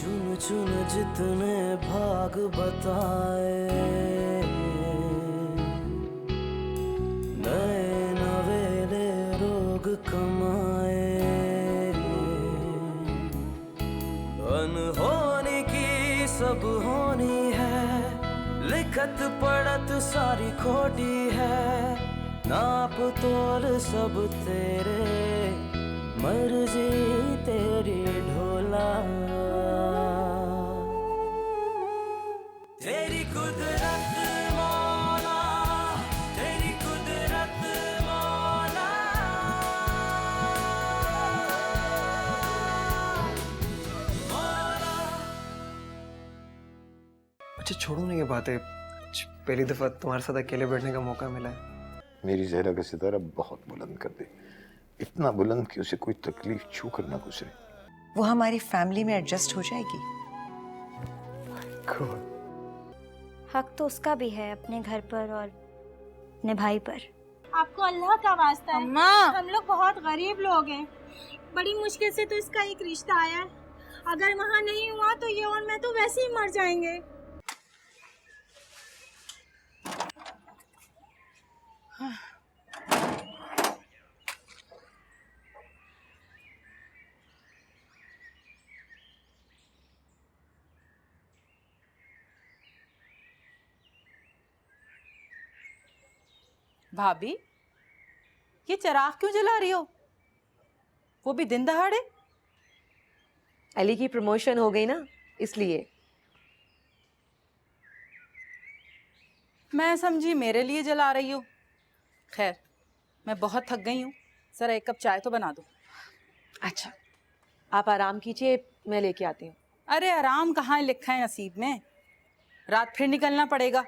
चुन चुन जितने भाग बताए, नए नवेले रोग कमाए, अनहोनी की सब होनी है, लिखत पढ़त सारी खोटी है, नाप तोल सब तेरे, मर्जी तेरी ढोला, तेरी कुदरत मौला, तेरी कुदरत मौला, मौला। अच्छा छोड़ो ना ये बातें, पहली दफा तुम्हारे साथ अकेले बैठने का मौका मिला है। मेरी जहरा का सितारा बहुत बुलंद कर दे, इतना बुलंद कि उसे कोई तकलीफ छू कर ना गुजरे। वो हमारी फैमिली में एडजस्ट हो जाएगी। हक तो उसका भी है अपने घर पर और अपने भाई पर। आपको अल्लाह का वास्ता है अम्मा, हम लोग बहुत गरीब लोग हैं, बड़ी मुश्किल से तो इसका एक रिश्ता आया है। अगर वहाँ नहीं हुआ तो ये और मैं तो वैसे ही मर जाएंगे। भाभी ये चिराग क्यों जला रही हो, वो भी दिन दहाड़े? अली की प्रमोशन हो गई ना, इसलिए। मैं समझी मेरे लिए जला रही हो। खैर मैं बहुत थक गई हूँ, जरा एक कप चाय तो बना दो। अच्छा आप आराम कीजिए, मैं लेके आती हूँ। अरे आराम कहाँ लिखा है नसीब में, रात फिर निकलना पड़ेगा।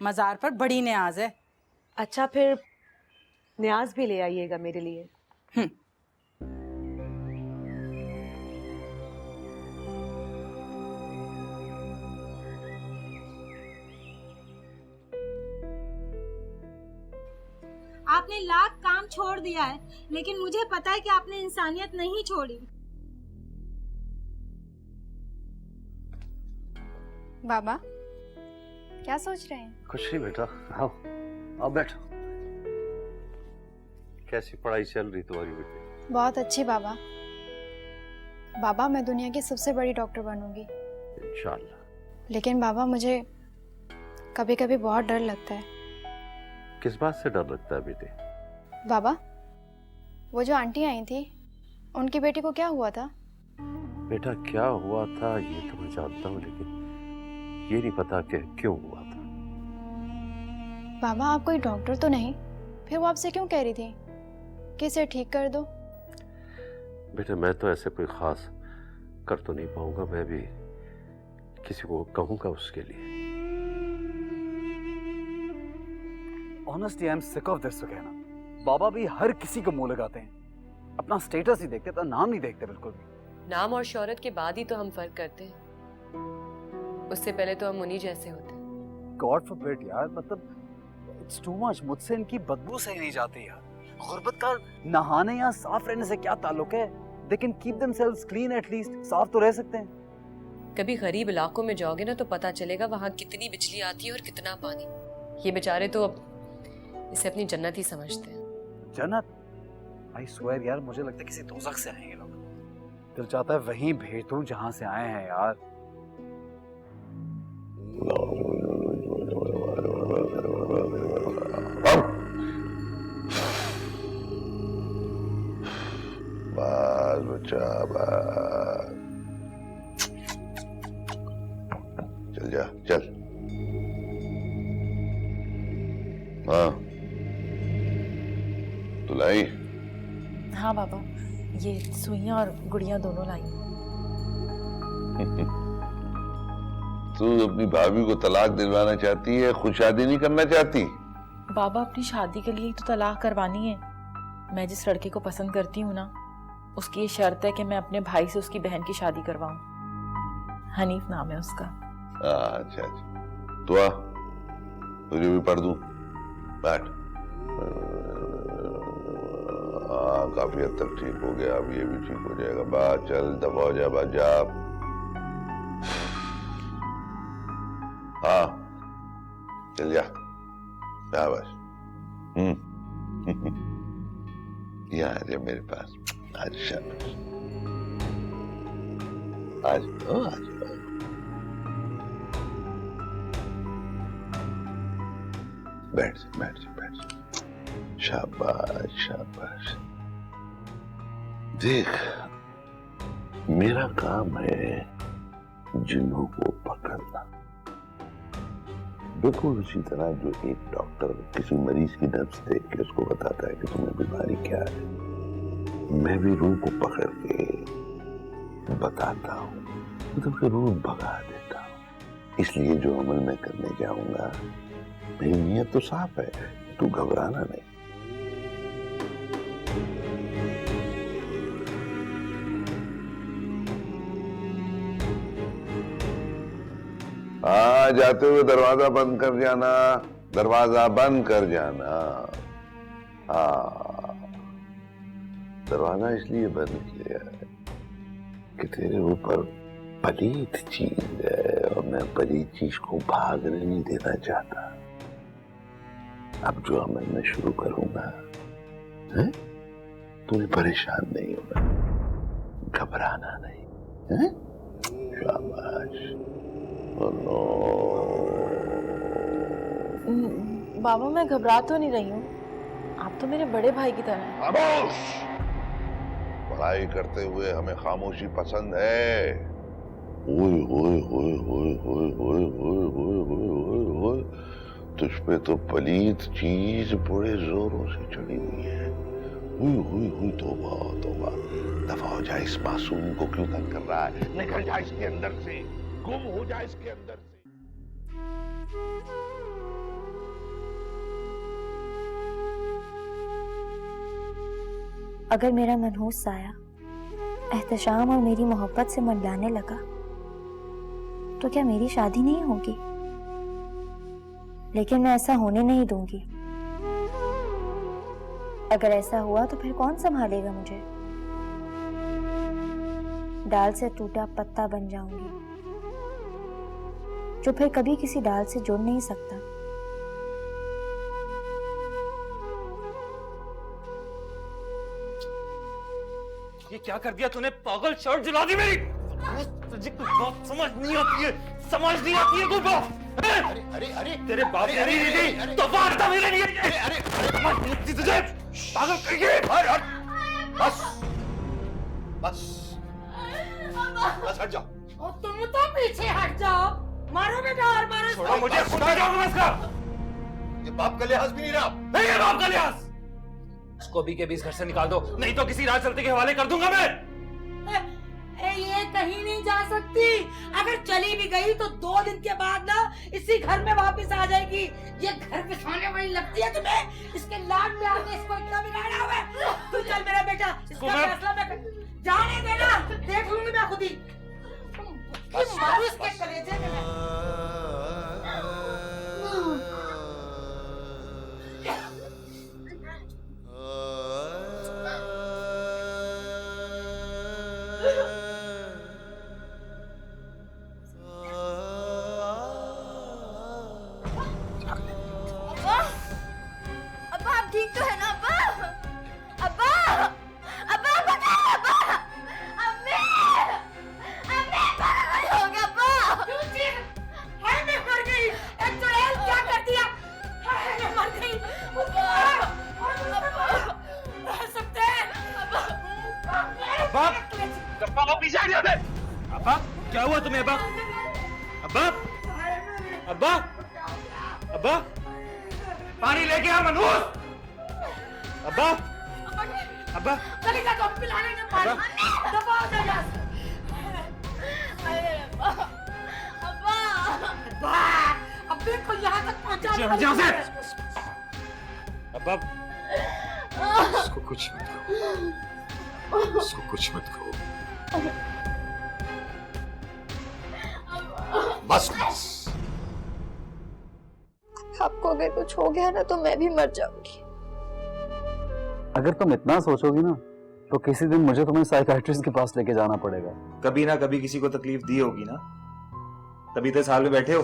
मज़ार पर बड़ी न्याज है। अच्छा फिर न्याज भी ले आइएगा मेरे लिए। आपने लाख काम छोड़ दिया है, लेकिन मुझे पता है कि आपने इंसानियत नहीं छोड़ी। बाबा क्या सोच रहे हैं? कुछ नहीं बेटा, आओ आओ बैठो। कैसी पढ़ाई चल रही तुम्हारी बेटी? बहुत अच्छी बाबा। बाबा मैं दुनिया की सबसे बड़ी डॉक्टर बनूंगी इंशाल्लाह। लेकिन बाबा मुझे कभी कभी बहुत डर लगता है। किस बात से डर लगता है बेटे? बाबा वो जो आंटी आई थी, उनकी बेटी को क्या हुआ था? बेटा क्या हुआ था ये तो मैं जानता हूँ, लेकिन ये नहीं पता कि क्यों हुआ था। बाबा आप कोई डॉक्टर तो नहीं, फिर वो आपसे क्यों कह रही थी कि इसे ठीक कर दो? बेटा मैं तो ऐसे कोई खास कर तो नहीं पाऊंगा, मैं भी किसी को कहूंगा उसके लिए। Honestly, I'm sick of this, Sukaina. बाबा भी हर किसी को मुंह लगाते हैं, अपना स्टेटस ही देखते, अपना नाम नहीं देखते बिल्कुल भी। नाम और शोहरत के बाद ही तो हम फर्क करते हैं, उससे पहले तो हम उन्हीं जैसे होते हैं। गॉड फॉरबिड यार, मतलब इट्स टू मच। मुझसे इनकी बदबू सही नहीं जाती यार। गुर्बत का नहाने या साफ रहने से क्या ताल्लुक है? They can keep themselves clean at least, साफ तो रह सकते हैं। कभी गरीब इलाकों में जाओगे ना तो पता चलेगा वहाँ कितनी बिजली आती है और कितना पानी। ये बेचारे तो अब इसे अपनी जन्नत ही समझते हैं। जन्नत? आई स्वेयर यार, मुझे लगता है किसी दोज़ख से आए हैं ये लोग। दिल चाहता है वहीं भेज दूं जहां से आए हैं यार। बस बच्चा बस, चल जा चल। हाँ तो लाई? हाँ बाबा, ये सुइयां और गुड़िया दोनों लाई। तू अपनी भाभी को तलाक दिलवाना चाहती है, खुद शादी नहीं करना चाहती? बाबा अपनी शादी के लिए तो तलाक करवानी है। मैं जिस लड़के को पसंद करती हूँ ना, उसकी ये शर्त है कि मैं अपने भाई से उसकी बहन की शादी करवाऊं। हनीफ नाम है उसका। अच्छा अच्छा, तो आ तुझे भी पढ़ दूं, बैठ। काफी हद तक ठीक हो गया, अब ये भी ठीक हो जाएगा। बात चल, दफा हो जा, बात जा। चल जा, शाबाश। यहाँ आ जा मेरे पास, आज शाबाश, आज आज बैठ जा, बैठ जा, बैठ जा, शाबाश शाबाश। देख, मेरा काम है जिन्हों को पकड़ना, बिल्कुल उसी तरह जो एक डॉक्टर किसी मरीज की नब्ज देख के उसको बताता है कि तुम्हें बीमारी क्या है, मैं भी रूह को पकड़ के बताता हूँ, मतलब कि रूह भगा देता हूँ। इसलिए जो अमल मैं करने जाऊंगा, मेरी नीयत तो साफ है, तू घबराना नहीं। जाते हुए दरवाजा बंद कर जाना, दरवाजा बंद कर जाना। दरवाजा इसलिए बंद किया है कि तेरे ऊपर पलीत चीज है और मैं पलीत चीज को भागने नहीं देना चाहता। अब जो अमल मैं शुरू करूंगा, तुम्हें परेशान नहीं होना, घबराना नहीं, है? शाबाश। बाबा मैं घबरा तो नहीं रही हूँ, आप तो मेरे बड़े भाई की तरह हैं। खामोश! पढ़ाई करते हुए हमें खामोशी पसंद है। ओए ओए ओए ओए ओए ओए ओए ओए ओए ओए ओए, तुझ पे तो पलीत चीज बड़े जोरों से चढ़ी हुई है। हुई हुई हुई, तौबा तौबा। दफा हो जाए, इस मासूम को क्यों तंग कर रहा है? निकल जा इसके अंदर से, गुम हो जा इसके अंदर से। अगर मेरा मनहूस साया एहतशाम और मेरी मोहब्बत से मंडलाने लगा तो क्या मेरी शादी नहीं होगी? लेकिन मैं ऐसा होने नहीं दूंगी। अगर ऐसा हुआ तो फिर कौन संभालेगा मुझे? डाल से टूटा पत्ता बन जाऊंगी जो फिर कभी किसी डाल से जुड़ नहीं सकता। ये क्या कर दिया तूने? पागल, शर्ट जला दी मेरी। तुझे कुछ बात समझ नहीं आती है, समझ नहीं आती है कुछ बात। अरे अरे अरे, तेरे बाप ने नहीं दी तो बात था मेरे लिए। अरे अरे समझ नहीं आती तुझे, पागल कहीं। बस बस बस, हट जाओ। और तुम तो पीछे हट जाओ, मारो बेटा और मारो। छोड़ो मुझे, खुद आ जाऊंगा इसका। ये बाप का लिहाज भी नहीं रहा। नहीं है बाप का लिहाज। इसको भी के बीच घर से निकाल दो, नहीं तो किसी राज चलते के हवाले कर दूंगा मैं। ये कहीं नहीं जा सकती। अगर चली भी गई तो 2 दिन के बाद ना इसी घर में वापस आ जाएगी। ये घर पे सोने वाली लगती है तुम्हें? इसके लाड में आके इसको इतना बिगाड़ा हुआ है। तू चल मेरा बेटा, इसका फैसला मैं जाने देना, देख लूंगी मैं खुद ही। मारू इसके कलेजे में मैं। अब्बा आप ठीक तो है ना अब्बा? अब्बा अब्बा अब्बा कहाँ है अब्बा? अम्मी अम्मी पागल हो गया अब्बा। क्यों चीख? हाय मैं मर गई। एक चुड़ैल क्या कर दिया? हाय मैं मर गई। रह सकते हैं अब्बा, अब्बा को पीछे हट जाते। अब्बा क्या हुआ तुम्हें? अब्बा अब्बा अब्बा अब्बा, पानी लेके आ मनहूस। अब्बा अब्बा चली जा, तुम पिलाने ना पानी। दबा हो जा। अब्बा अब्बा अब्बे को यहाँ तक पहुँचा। यहाँ से। अब्बा उसको कुछ मत कहो, उसको कुछ मत कहो। बस बस। आपको अगर कुछ हो गया ना तो मैं भी मर जाऊंगी। अगर तुम इतना सोचोगी ना तो किसी दिन मुझे तुम्हें साइकियाट्रिस्ट के पास लेके जाना पड़ेगा। कभी ना कभी किसी को तकलीफ दी होगी ना, तभी तो इस हाल में बैठे हो।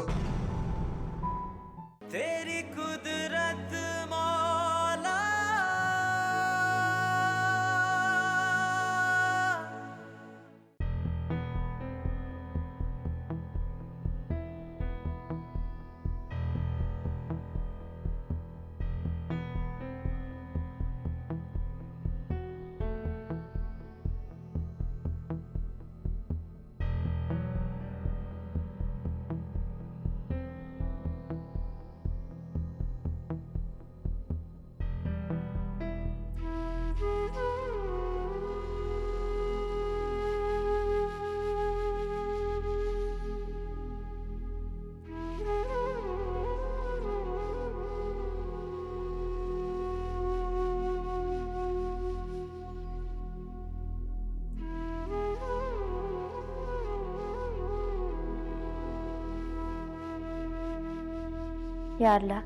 या अल्लाह,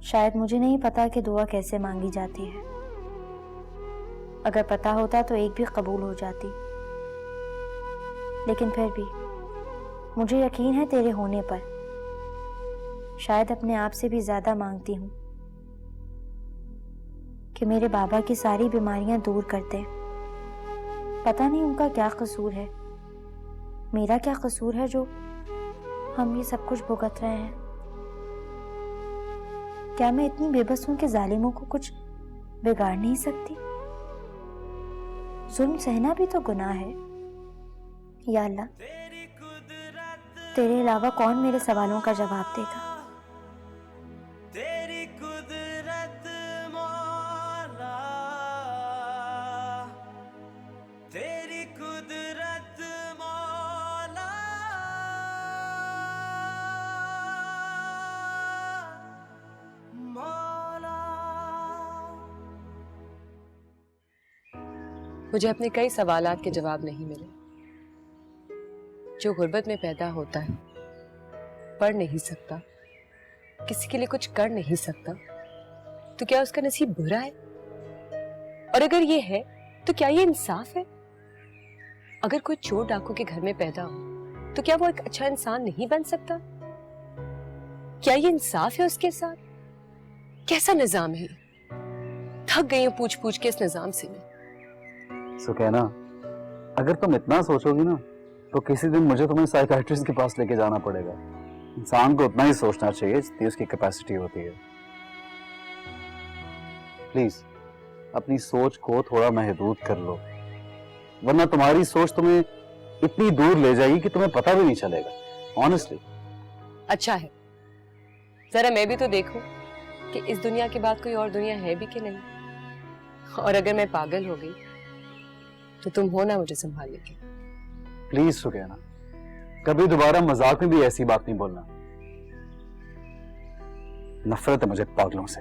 शायद मुझे नहीं पता कि दुआ कैसे मांगी जाती है। अगर पता होता तो एक भी कबूल हो जाती, लेकिन फिर भी मुझे यकीन है तेरे होने पर। शायद अपने आप से भी ज्यादा मांगती हूँ कि मेरे बाबा की सारी बीमारियां दूर कर दे। पता नहीं उनका क्या कसूर है, मेरा क्या कसूर है जो हम ये सब कुछ भुगत रहे हैं। क्या मैं इतनी बेबस हूं कि जालिमों को कुछ बिगाड़ नहीं सकती? जुल्म सहना भी तो गुनाह है। या अल्लाह, तेरे अलावा कौन मेरे सवालों का जवाब देगा? तेरी कुदरत मौला, तेरी कुदरत मौला, मौला। मुझे अपने कई सवालात के जवाब नहीं मिले। जो गुर्बत में पैदा होता है, पढ़ नहीं सकता, किसी के लिए कुछ कर नहीं सकता, तो क्या उसका नसीब बुरा है? और अगर ये है तो क्या ये इंसाफ है? अगर कोई चोर डाकू के घर में पैदा हो तो क्या वो एक अच्छा इंसान नहीं बन सकता? क्या ये इंसाफ है उसके साथ? कैसा निजाम है? थक गई हूं पूछ पूछ के इस निजाम से मैं। सुकैना, अगर तुम इतना सोचोगी ना तो किसी दिन मुझे तुम्हें साइकियाट्रिस्ट के पास लेके जाना पड़ेगा। इंसान को उतना ही सोचना चाहिए जितनी उसकी कैपेसिटी होती है। प्लीज अपनी सोच को थोड़ा महदूद कर लो, वरना तुम्हारी सोच तुम्हें इतनी दूर ले जाएगी कि तुम्हें पता भी नहीं चलेगा। ऑनेस्टली। अच्छा है, जरा मैं भी तो देखूं कि इस दुनिया के बाद कोई और दुनिया है भी कि नहीं। और अगर मैं पागल हो गई तो तुम हो ना मुझे संभालने के। प्लीज सुकैना, कभी दोबारा मजाक में भी ऐसी बात नहीं बोलना। नफरत है मुझे पागलों से।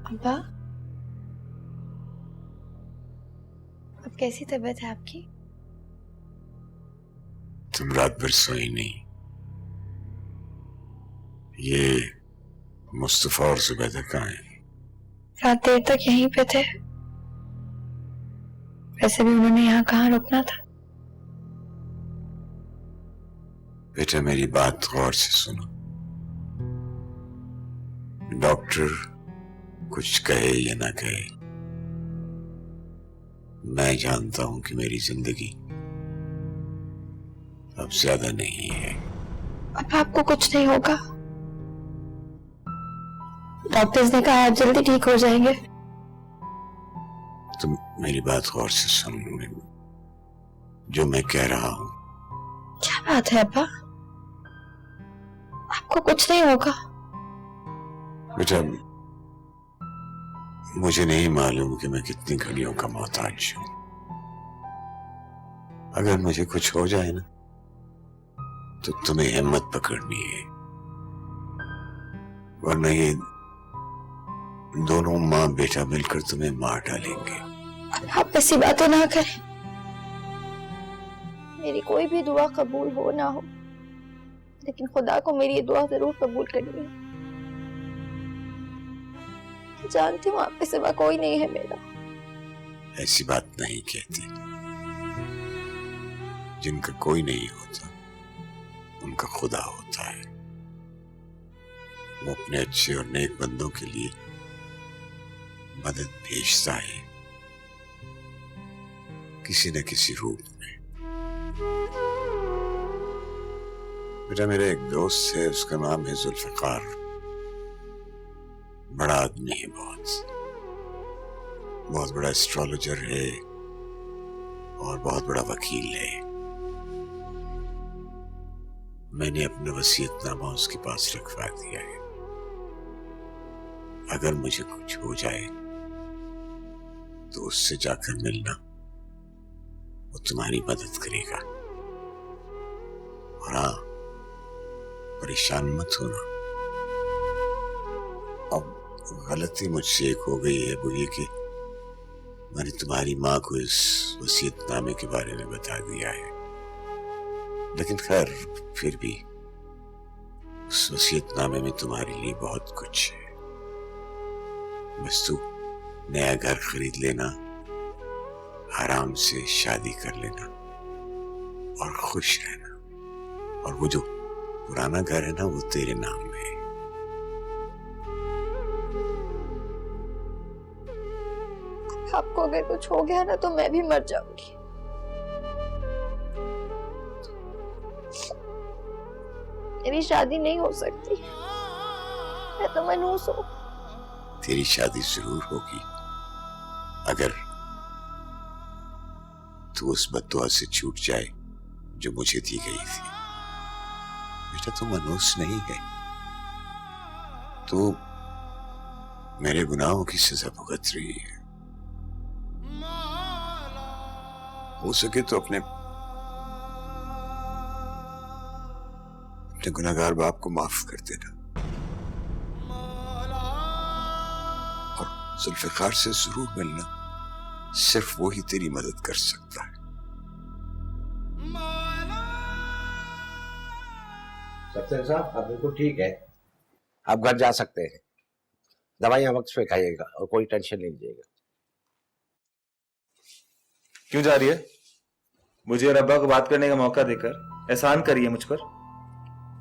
अब्बा, अब कैसी तबीयत है आपकी? तुम रात भर सोई नहीं। ये मुस्तफा और जुबैदा कहाँ हैं? रात देर तक यहीं पे थे। वैसे भी उन्होंने यहाँ कहाँ रुकना था। बेटा मेरी बात गौर से सुनो। डॉक्टर कुछ कहे या ना कहे, मैं जानता हूं कि मेरी जिंदगी अब ज्यादा नहीं है। अब आपको कुछ नहीं होगा। डॉक्टर्स ने कहा आप जल्दी ठीक हो जाएंगे। तुम मेरी बात गौर से सुन, जो मैं कह रहा हूं। क्या बात है अब्बा? आपको कुछ नहीं होगा। बेटा मुझे नहीं मालूम कि मैं कितनी घड़ियों का मोहताज हूं। अगर मुझे कुछ हो जाए ना तो तुम्हें हिम्मत पकड़नी है, वरना ये दोनों माँ बेटा मिलकर तुम्हें मार डालेंगे। अब आप ऐसी बातें ना करें। मेरी कोई भी दुआ कबूल हो ना हो, लेकिन खुदा को मेरी ये दुआ जरूर कबूल करनी है। जानती हूँ आप पे सिवा कोई नहीं है मेरा। ऐसी बात नहीं कहती। जिनका कोई नहीं होता उनका खुदा होता है। वो अपने अच्छे और नेक बंदों के लिए मदद भेजता है किसी न किसी रूप में। बेटा मेरा एक दोस्त है, उसका नाम है जुल्फिकार। बड़ा आदमी है, बहुत बड़ा एस्ट्रोलॉजर है और बहुत बड़ा वकील है। मैंने अपना वसीयतनामा उसके पास रखवा दिया है। अगर मुझे कुछ हो जाए तो उससे जाकर मिलना, वो तुम्हारी मदद करेगा। और हाँ, परेशान मत होना। अब गलती मुझसे एक हो गई है, वो ये कि मैंने तुम्हारी माँ को इस वसीयतनामे के बारे में बता दिया है। लेकिन खैर, फिर भी उस वसीयतनामे में तुम्हारे लिए बहुत कुछ है। बस तू नया घर खरीद लेना, आराम से शादी कर लेना और खुश रहना। और वो जो पुराना घर है ना, वो तेरे नाम में है। आपको अगर कुछ हो गया ना तो मैं भी मर जाऊंगी। मेरी शादी नहीं हो सकती, मैं तो मनहूस हूँ। तेरी शादी जरूर होगी अगर तू उस बद्दुआ से छूट जाए जो मुझे दी गई थी। बेटा, तू मनहूस नहीं है, तू मेरे गुनाहों की सजा भुगत रही है। हो सके तो अपने गुनहगार बाप को माफ कर देना और जुल्फिकार से जरूर मिलना। सिर्फ वो ही तेरी मदद कर सकता है। सत्तर साहब, आप बिल्कुल ठीक है, आप घर जा सकते हैं। दवाइयां वक्त पे खाइएगा और कोई टेंशन नहीं लीजिएगा। क्यों जा रही है? मुझे और अब्बा को बात करने का मौका देकर एहसान करिए मुझ पर।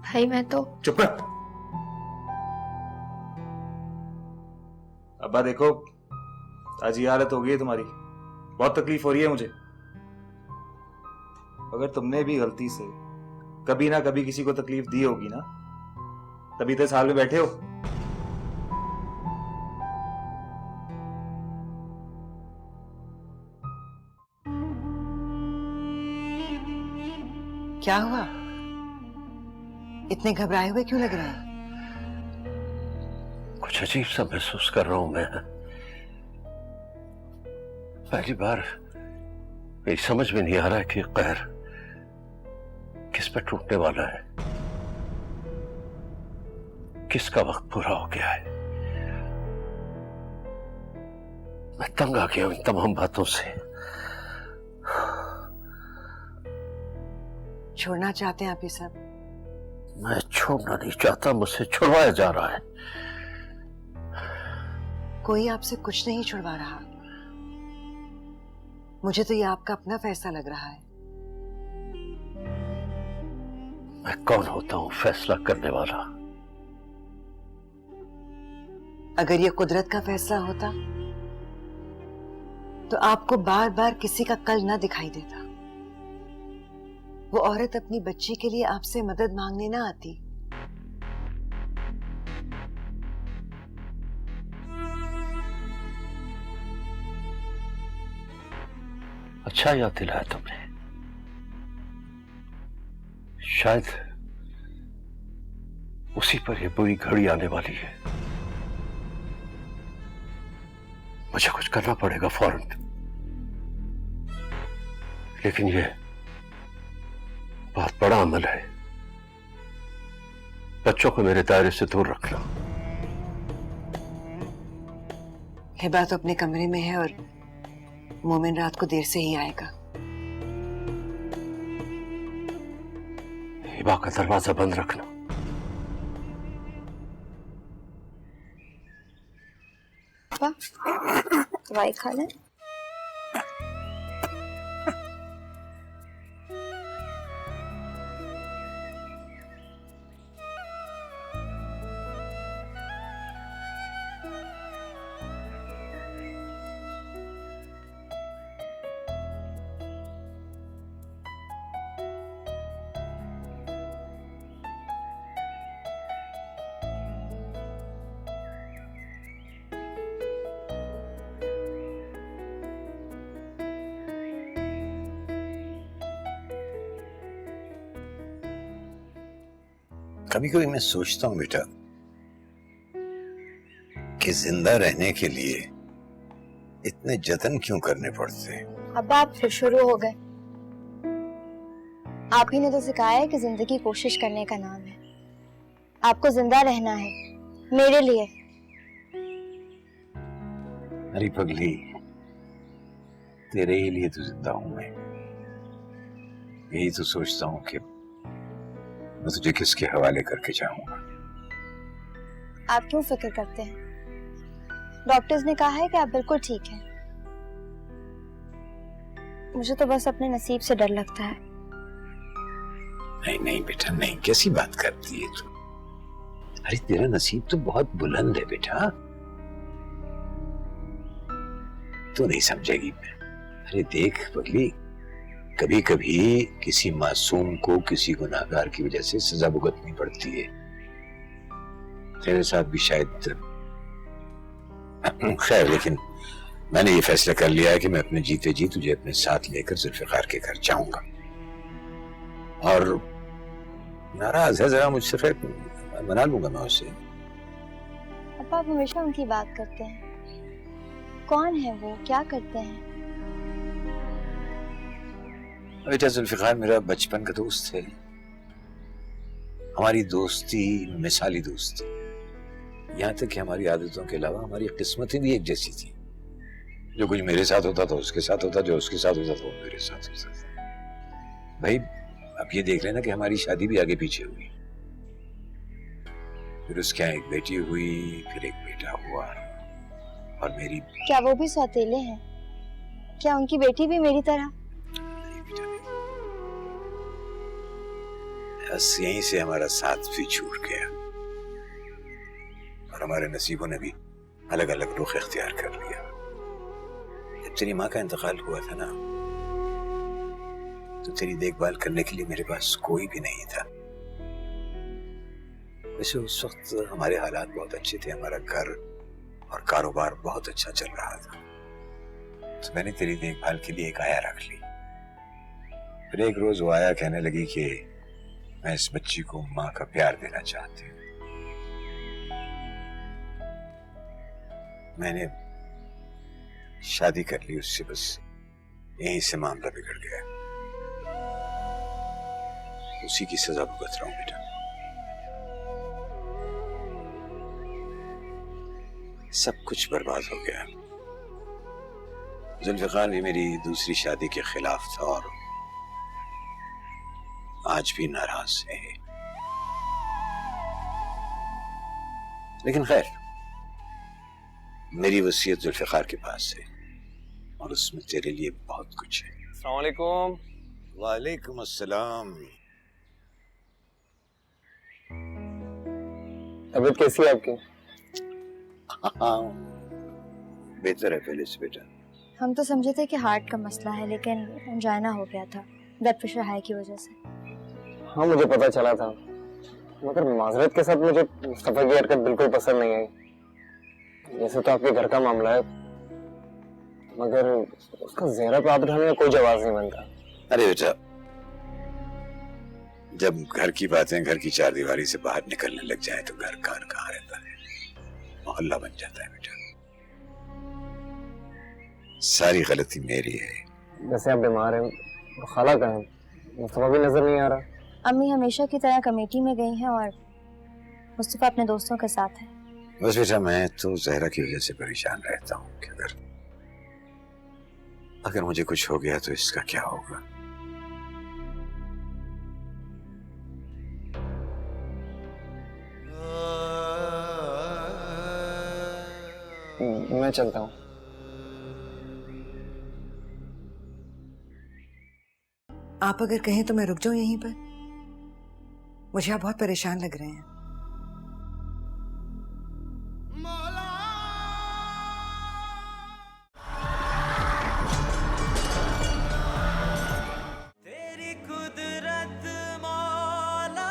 भाई मैं तो चुप कर। अब्बा देखो, आज ये हालत हो गई है तुम्हारी, बहुत तकलीफ हो रही है मुझे। अगर तुमने भी गलती से कभी ना कभी किसी को तकलीफ दी होगी ना, तभी तो इस हाल में बैठे हो। क्या हुआ? इतने घबराए हुए क्यों लग रहे हैं? कुछ अजीब सा महसूस कर रहा हूं मैं। पहली बार मेरी समझ में नहीं आ रहा है कि कहर किस पे टूटने वाला है, किसका वक्त पूरा हो गया है। मैं तंग आ गया हूं इन तमाम बातों से। छोड़ना चाहते हैं आप ये सब? मैं छोड़ना नहीं चाहता, मुझसे छुड़वाया जा रहा है। कोई आपसे कुछ नहीं छुड़वा रहा। मुझे तो ये आपका अपना फैसला लग रहा है। मैं कौन होता हूं फैसला करने वाला? अगर ये कुदरत का फैसला होता तो आपको बार बार किसी का कल ना दिखाई देता। वो औरत अपनी बच्ची के लिए आपसे मदद मांगने ना आती। अच्छा याद दिलाया तुमने। शायद उसी पर ये बुरी घड़ी आने वाली है। मुझे कुछ करना पड़ेगा फौरन। लेकिन ये बहुत बड़ा अमल है। बच्चों को मेरे दायरे से दूर रखना। हिबा तो अपने कमरे में है और मोमिन रात को देर से ही आएगा। हिबा का दरवाजा बंद रखना। पापा, दवाई खा लें। कभी कभी मैं सोचता हूं बेटा कि जिंदा रहने के लिए इतने जतन क्यों करने पड़ते हैं। अब आप फिर शुरू हो गए। आप ही ने तो सिखाया है कि जिंदगी कोशिश करने का नाम है। आपको जिंदा रहना है मेरे लिए। अरे पगली, तेरे ही लिए तो जिंदा हूं मैं। यही तो सोचता हूं कि मैं तुझे किसके हवाले करके जाऊंगा। आप क्यों फिक्र करते हैं? डॉक्टर्स ने कहा है कि आप बिल्कुल ठीक हैं। मुझे तो बस अपने नसीब से डर लगता है। नहीं नहीं बेटा, नहीं, कैसी बात करती है तू? अरे तेरा नसीब तो बहुत बुलंद है बेटा, तू नहीं समझेगी। अरे देख पगली, कभी कभी किसी मासूम को किसी गुनाहगार की वजह से सजा भुगतनी पड़ती है। तेरे साथ भी शायद। खैर, लेकिन मैंने ये फैसला कर लिया है कि मैं अपने जीते जी तुझे अपने साथ लेकर जुल्फिकार के घर जाऊंगा। और नाराज है जरा मुझसे, खैर मना लूंगा मैं उसे। अब आप हमेशा उनकी बात करते हैं। कौन है वो, क्या करते हैं? बेटा जुल्फिकार मेरा बचपन का दोस्त है। हमारी दोस्ती मिसाली दोस्ती, यहाँ तक कि हमारी आदतों के अलावा हमारी किस्मतें भी एक जैसी थी। जो कुछ मेरे साथ होता था उसके साथ होता, जो उसके साथ होता था वो मेरे साथ होता था। भाई अब ये देख लेना कि हमारी शादी भी आगे पीछे हुई, फिर उसके यहाँ एक बेटी हुई, फिर एक बेटा हुआ, और मेरी। क्या वो भी सौतेले हैं? क्या उनकी बेटी भी मेरी तरह? बस यहीं से हमारा साथ भी छूट गया और हमारे नसीबों ने भी अलग अलग रुख इख्तियार कर लिया। जब तेरी माँ का इंतकाल हुआ था ना, तो तेरी देखभाल करने के लिए मेरे पास कोई भी नहीं था। वैसे उस वक्त हमारे हालात बहुत अच्छे थे, हमारा घर और कारोबार बहुत अच्छा चल रहा था, तो मैंने तेरी देखभाल के लिए एक आया रख ली। फिर एक रोज वो आया कहने लगी कि मैं इस बच्ची को माँ का प्यार देना चाहती हूँ। मैंने शादी कर ली उससे, बस यहीं से मामला बिगड़ गया। उसी की सजा भुगत रहा हूं बेटा। सब कुछ बर्बाद हो गया। जुल्फिकार भी मेरी दूसरी शादी के खिलाफ था और आज भी नाराज है। लेकिन खैर, मेरी वसीयत जुल्फिकार के पास है और उसमें तेरे लिए बहुत कुछ है। अस्सलाम वालेकुम। वालेकुम अस्सलाम। तबीयत कैसी है आपकी? हाँ, बेहतर है पहले से बेटा। हम तो समझे थे कि हार्ट का मसला है, लेकिन एंजाइना हो गया था ब्लड प्रेशर हाई की वजह से। हाँ मुझे पता चला था, मगर माजरत के साथ मुझे मुस्तफा की हरकत बिल्कुल पसंद नहीं आई। जैसे तो आपके घर का मामला है, मगर उसका ज़हरा पे हाथ उठाने का कोई जवाब नहीं बनता। अरे बेटा, जब घर की बातें घर की चार दीवारी से बाहर निकलने लग जाए तो घर कहाँ रहता है, मोहल्ला बन जाता है बेटा। सारी गलती मेरी है। जैसे आप बीमार हैं, खाला कहाँ है? मुस्तफा भी नजर नहीं आ रहा। अम्मी हमेशा की तरह कमेटी में गई हैं और मुस्तफा अपने दोस्तों के साथ है। बस बेटा, मैं तो जहरा की वजह से परेशान रहता हूँ कि अगर मुझे कुछ हो गया तो इसका क्या होगा। मैं चलता हूँ। आप अगर कहें तो मैं रुक जाऊं यहीं पर? मुझे आप बहुत परेशान लग रहे हैं। तेरी कुदरत मौला,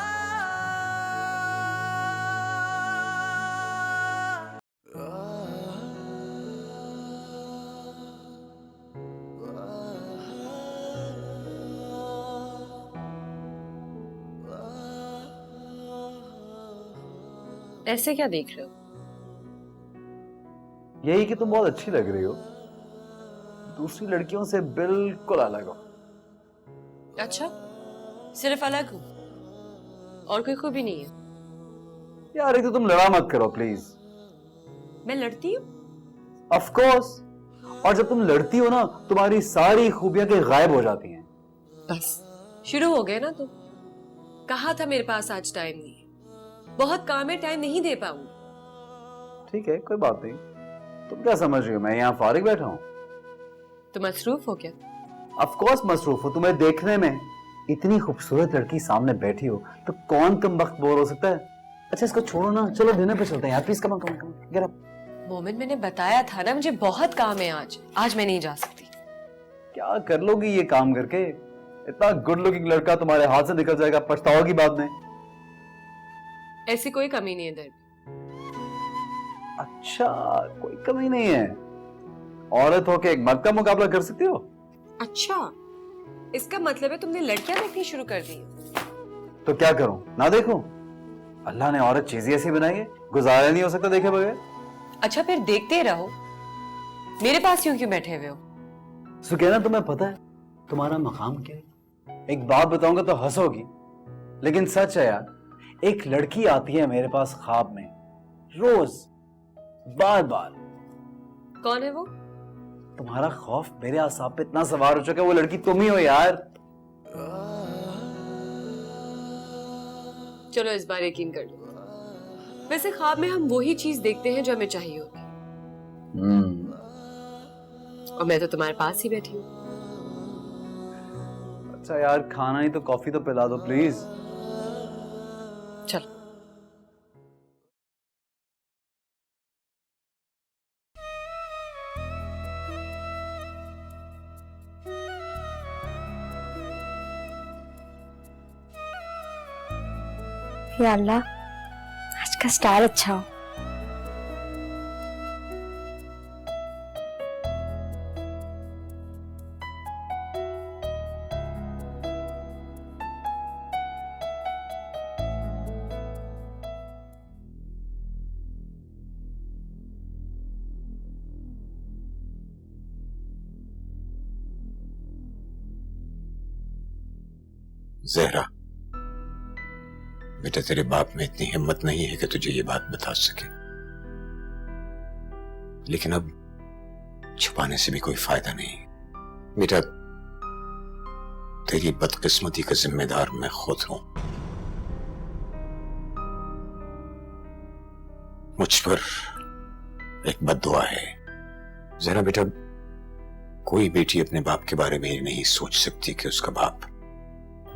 ऐसे क्या देख रहे हो? यही कि तुम बहुत अच्छी लग रही हो, दूसरी लड़कियों से बिल्कुल अलग हो। अच्छा, सिर्फ अलग हूँ और कोई खूबी नहीं है? यार एक तो तुम लड़ा मत करो प्लीज। मैं लड़ती हूँ? Of course. और जब तुम लड़ती हो ना, तुम्हारी सारी खूबियां के गायब हो जाती हैं। बस शुरू हो गए ना तुम। कहा था मेरे पास आज टाइम नहीं है, बहुत काम है, टाइम नहीं दे पाऊंगी। ठीक है, कोई बात नहीं। तुम क्या समझ रही हो मैं यहाँ फारिग बैठा हूँ? तो मसरूफ हो क्या? ऑफ कोर्स मसरूफ हो। तुम्हें देखने में इतनी खूबसूरत लड़की सामने बैठी हो तो कौन कम वक्त बोर हो सकता है? अच्छा इसको छोड़ो ना, चलो डिनर पे चलते हैं यार, please come come come get up. मोमिन मैंने बताया था ना, मुझे बहुत काम है आज मैं नहीं जा सकती। क्या कर लोगी ये काम करके? इतना गुड लुकिंग लड़का तुम्हारे हाथ से निकल जाएगा, पछताओगी बाद में। ऐसी कोई कमी नहीं है इधर। अच्छा कोई कमी नहीं है? औरत हो के एक मर्द का मुकाबला कर सकती हो? अच्छा इसका मतलब है तुमने लड़कियां देखनी शुरू कर दी? तो क्या करूं, ना देखूं? अल्लाह ने औरत चीज ही ऐसी बनाई है, गुजारा नहीं हो सकता देखे बगैर। अच्छा फिर देखते रहो, मेरे पास क्यों बैठे हुए हो? सुकैना तुम्हें पता है तुम्हारा मकाम क्या है? एक बात बताऊंगा तो हंसोगी, लेकिन सच है यार। एक लड़की आती है मेरे पास ख्वाब में, रोज बार बार। कौन है वो? तुम्हारा खौफ मेरे आसाब पे इतना सवार हो चुका है, वो लड़की तुम ही हो यार। चलो इस बार यकीन कर लो। वैसे ख्वाब में हम वही चीज देखते हैं जो हमें चाहिए होती। और मैं तो तुम्हारे पास ही बैठी हूँ। अच्छा यार खाना ही तो, कॉफी तो पिला दो प्लीज। चलो या अल्लाह आज का स्टार अच्छा हो। जहरा बेटा, तेरे बाप में इतनी हिम्मत नहीं है कि तुझे ये बात बता सके, लेकिन अब छुपाने से भी कोई फायदा नहीं। बेटा तेरी बदकिस्मती का जिम्मेदार मैं खुद हूं। मुझ पर एक बद्दुआ है। जरा बेटा, कोई बेटी अपने बाप के बारे में नहीं सोच सकती कि उसका बाप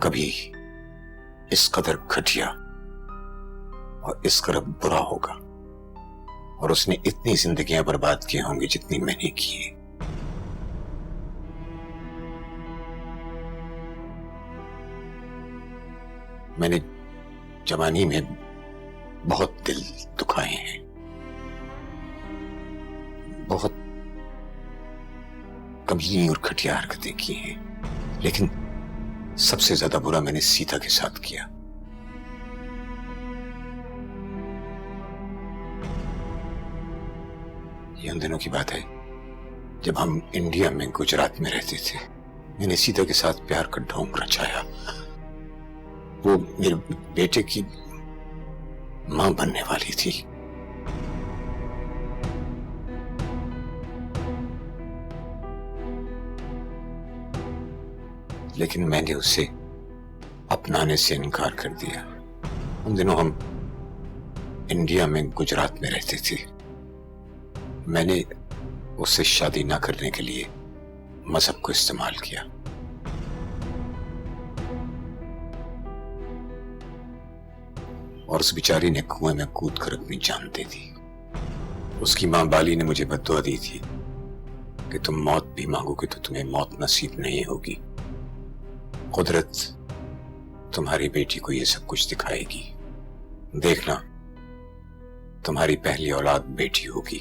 कभी इस कदर घटिया और इस कदर बुरा होगा, और उसने इतनी जिंदगियां बर्बाद की होंगी जितनी मैंने की है। मैंने जवानी में बहुत दिल दुखाए हैं, बहुत कमीनी और घटिया हरकतें की हैं, लेकिन सबसे ज्यादा बुरा मैंने सीता के साथ किया। ये उन दिनों की बात है जब हम इंडिया में गुजरात में रहते थे। मैंने सीता के साथ प्यार का ढोंग रचाया। वो मेरे बेटे की मां बनने वाली थी। लेकिन मैंने उसे अपनाने से इनकार कर दिया। उन दिनों हम इंडिया में गुजरात में रहते थे। मैंने उससे शादी ना करने के लिए मजहब को इस्तेमाल किया। और उस बेचारी ने कुएं में कूद कर अपनी जान दे दी। उसकी मां बाली ने मुझे बद्दुआ दी थी कि तुम मौत भी मांगोगे तो तुम्हें मौत नसीब नहीं होगी। कुदरत तुम्हारी बेटी को ये सब कुछ दिखाएगी। देखना, तुम्हारी पहली औलाद बेटी होगी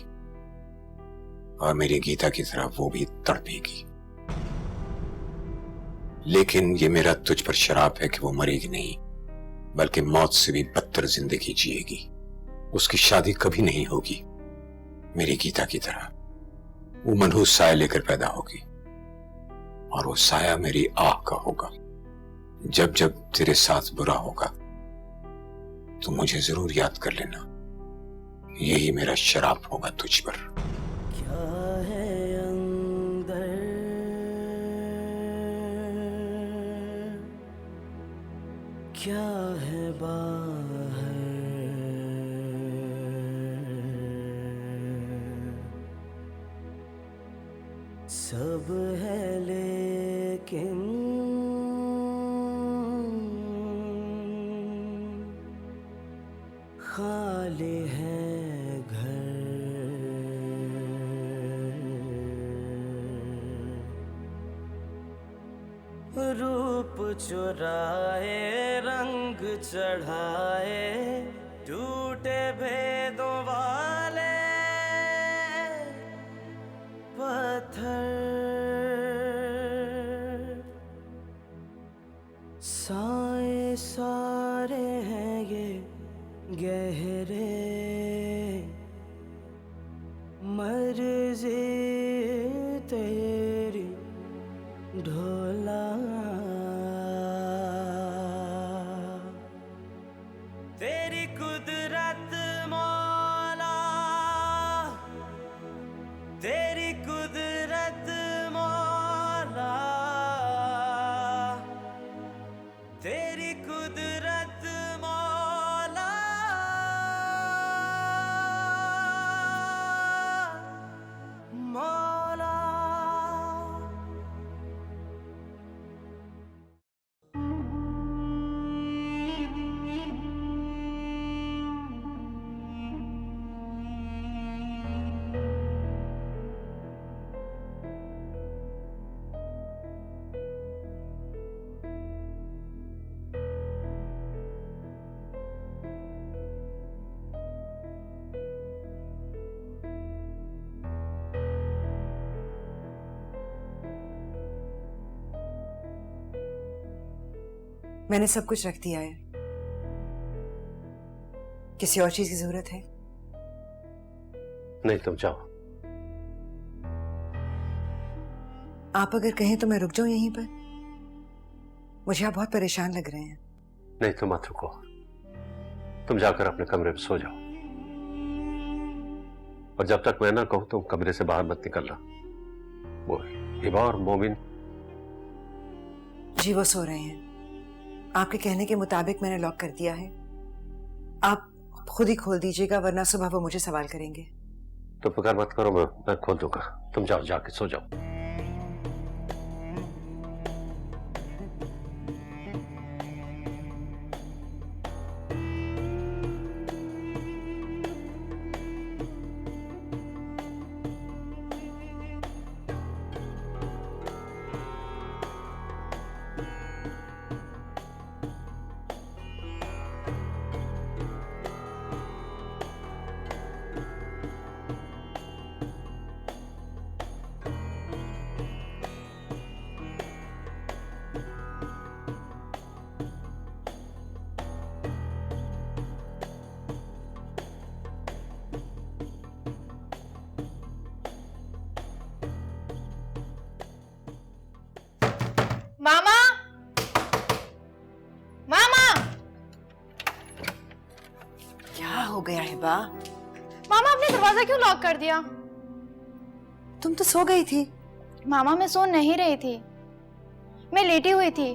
और मेरी गीता की तरह वो भी तड़पेगी। लेकिन ये मेरा तुझ पर शराप है कि वो मरेगी नहीं, बल्कि मौत से भी बदतर जिंदगी जिएगी। उसकी शादी कभी नहीं होगी मेरी गीता की तरह। वो मनहूस साया लेकर पैदा होगी और वो साया मेरी आह का होगा। जब जब तेरे साथ बुरा होगा तो मुझे जरूर याद कर लेना। यही मेरा शराप होगा तुझ पर। क्या है अंदर, क्या है बाहर, सब है लेकिन खाली है घर। रूप चुराए, रंग चढ़ाए, टूटे भेदों वाले पत्थर, साए सारे हैं ये गहरे, मर्जी तेरी ढोला। तेरी कुदरत मौला, तेरी कुदरत मौला, तेरी कुदरत मौला, मौला। मैंने सब कुछ रख दिया है। किसी और चीज की जरूरत है? नहीं, तुम जाओ। आप अगर कहें तो मैं रुक जाऊं यहीं पर। मुझे आप बहुत परेशान लग रहे हैं। नहीं, तुम मत रुको। तुम जाकर अपने कमरे में सो जाओ, और जब तक मैं ना कहूं तुम कमरे से बाहर मत निकलना। वो हिबा और मोमिन जी वो सो रहे हैं। आपके कहने के मुताबिक मैंने लॉक कर दिया है। आप खुद ही खोल दीजिएगा, वरना सुबह वो मुझे सवाल करेंगे। तुम फिक्र मत करो, मैं खोल दूंगा। तुम जाओ, जाके सो जाओ। मामा, मामा, क्या हो गया हिबा? मामा आपने दरवाजा क्यों लॉक कर दिया? तुम तो सो गई थी। मामा मैं सो नहीं रही थी, मैं लेटी हुई थी।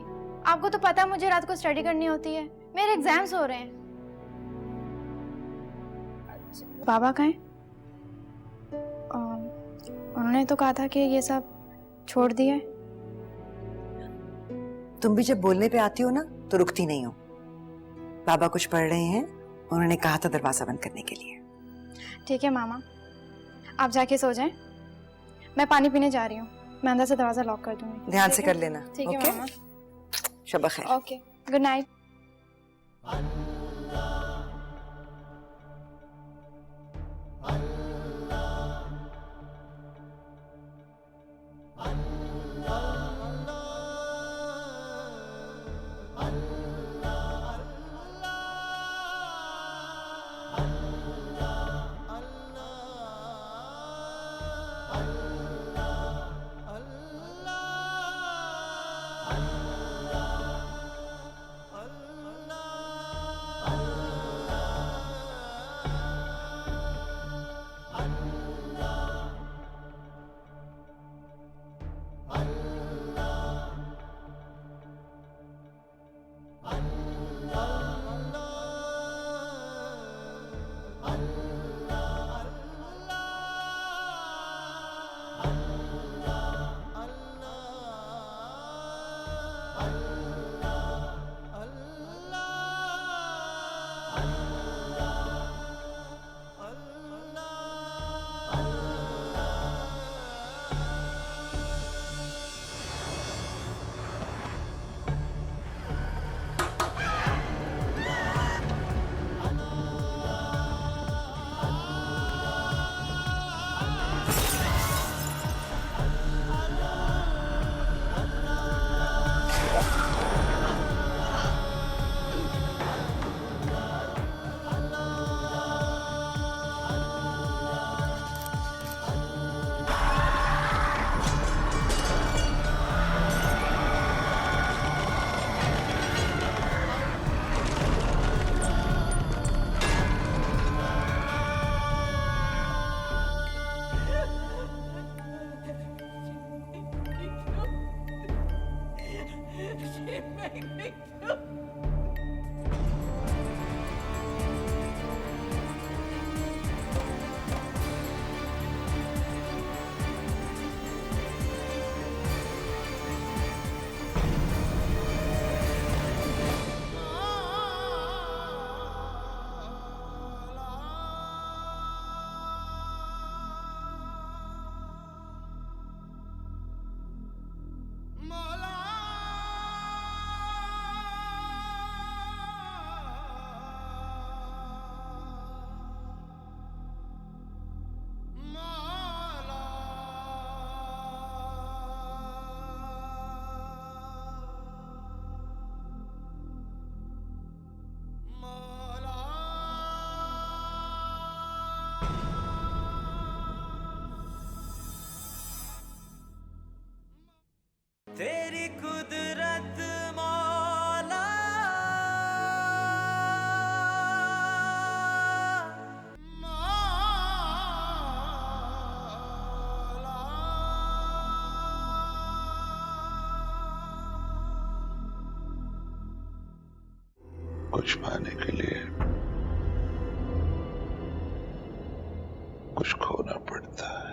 आपको तो पता है मुझे रात को स्टडी करनी होती है। मेरे एग्जाम्स हो रहे हैं। बाबा कहाँ हैं? उन्होंने तो कहा था कि ये सब छोड़ दिए। तुम भी जब बोलने पे आती हो ना तो रुकती नहीं हो। बाबा कुछ पढ़ रहे हैं, उन्होंने कहा था दरवाजा बंद करने के लिए। ठीक है मामा, आप जाके सो जाएं। मैं पानी पीने जा रही हूँ। मैं अंदर से दरवाजा लॉक कर दूंगी। ध्यान से कर लेना। ठीक है ओके? मामा। शब खैर। Okay, good night. तेरी कुदरत मौला कुछ पाने के लिए कुछ खोना पड़ता है।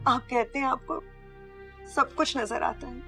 आप कहते हैं आपको सब कुछ नजर आता है,